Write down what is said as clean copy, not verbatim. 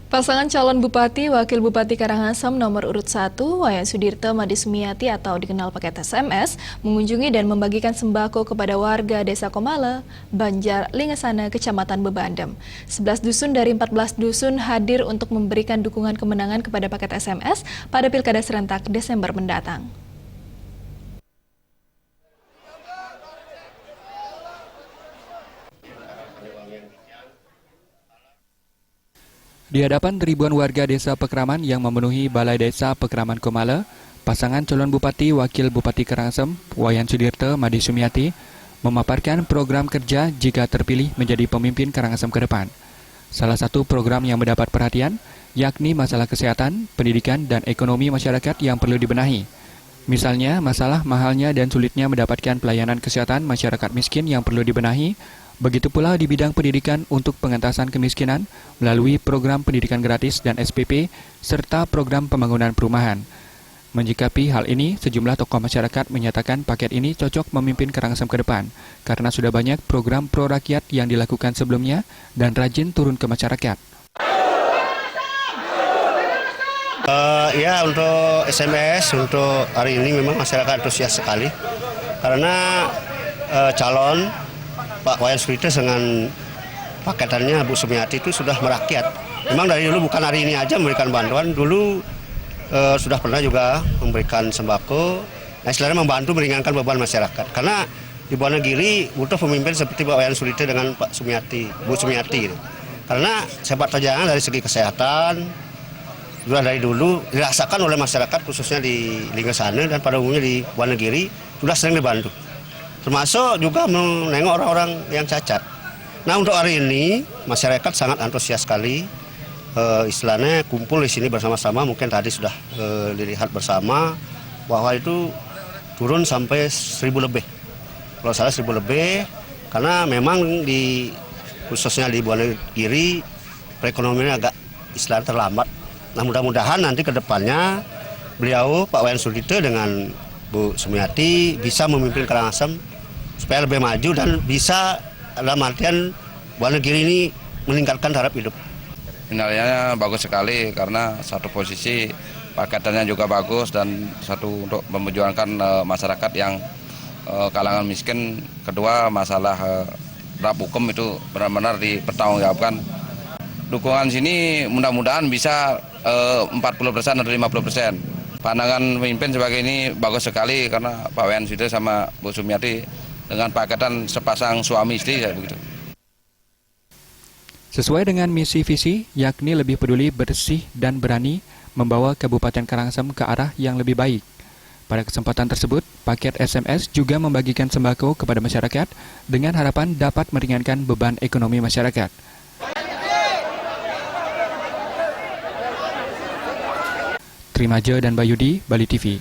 Pasangan calon Bupati Wakil Bupati Karangasem nomor urut 1, Wayan Sudirte Made Sumiati atau dikenal paket SMS, mengunjungi dan membagikan sembako kepada warga Desa Komala, Banjar, Lingasana, Kecamatan Bebandem. 11 dusun dari 14 dusun hadir untuk memberikan dukungan kemenangan kepada paket SMS pada Pilkada serentak Desember mendatang. Di hadapan ribuan warga desa Pekraman yang memenuhi Balai Desa Pekraman Komala, pasangan calon Bupati Wakil Bupati Karangasem, Wayan Sudirte Made Sumiati, memaparkan program kerja jika terpilih menjadi pemimpin Karangasem ke depan. Salah satu program yang mendapat perhatian, yakni masalah kesehatan, pendidikan, dan ekonomi masyarakat yang perlu dibenahi. Misalnya, masalah mahalnya dan sulitnya mendapatkan pelayanan kesehatan masyarakat miskin yang perlu dibenahi. Begitu pula di bidang pendidikan untuk pengentasan kemiskinan melalui program pendidikan gratis dan SPP serta program pembangunan perumahan. Menjikapi hal ini, sejumlah tokoh masyarakat menyatakan paket ini cocok memimpin Karangasem ke depan karena sudah banyak program pro rakyat yang dilakukan sebelumnya dan rajin turun ke masyarakat. Ya, untuk SMS untuk hari ini memang masyarakat antusias sekali karena calon Pak Wayan Sudirte dengan paketannya Bu Sumiati itu sudah merakyat. Memang dari dulu bukan hari ini aja memberikan bantuan, dulu sudah pernah juga memberikan sembako. Nah, istilahnya membantu meringankan beban masyarakat. Karena di Buanagiri butuh pemimpin seperti Pak Wayan Sudirte dengan Pak Sumiati, Bu Sumiati. Karena sepak terjang dari segi kesehatan sudah dari dulu dirasakan oleh masyarakat khususnya di Lingasana dan pada umumnya di Buanagiri sudah sering dibantu. Termasuk juga menengok orang-orang yang cacat. Nah, untuk hari ini masyarakat sangat antusias sekali. Istilahnya kumpul di sini bersama-sama. Mungkin tadi sudah dilihat bersama bahwa itu turun sampai 1.000 lebih. Kalau salah 1.000 lebih, karena memang khususnya di Buanagiri perekonomiannya agak istilahnya terlambat. Nah, mudah-mudahan nanti ke depannya beliau Pak Wayan Sudirte dengan Bu Sumiati bisa memimpin Karangasem supaya lebih maju dan bisa dalam artian Buanagiri ini meningkatkan taraf hidup. Finalnya bagus sekali karena satu posisi paketannya juga bagus dan satu untuk memperjuangkan masyarakat yang kalangan miskin. Kedua, masalah rap hukum itu benar-benar dipertanggungjawabkan. Dukungan sini mudah-mudahan bisa 40% atau 50%. Pandangan pemimpin sebagai ini bagus sekali karena Pak Wayan Sudirte sama Bu Sumiati dengan paketan sepasang suami istri ya begitu. Sesuai dengan misi visi, yakni lebih peduli, bersih, dan berani membawa Kabupaten Karangasem ke arah yang lebih baik. Pada kesempatan tersebut, paket SMS juga membagikan sembako kepada masyarakat dengan harapan dapat meringankan beban ekonomi masyarakat. Trimaja dan Bayudi, Bali TV.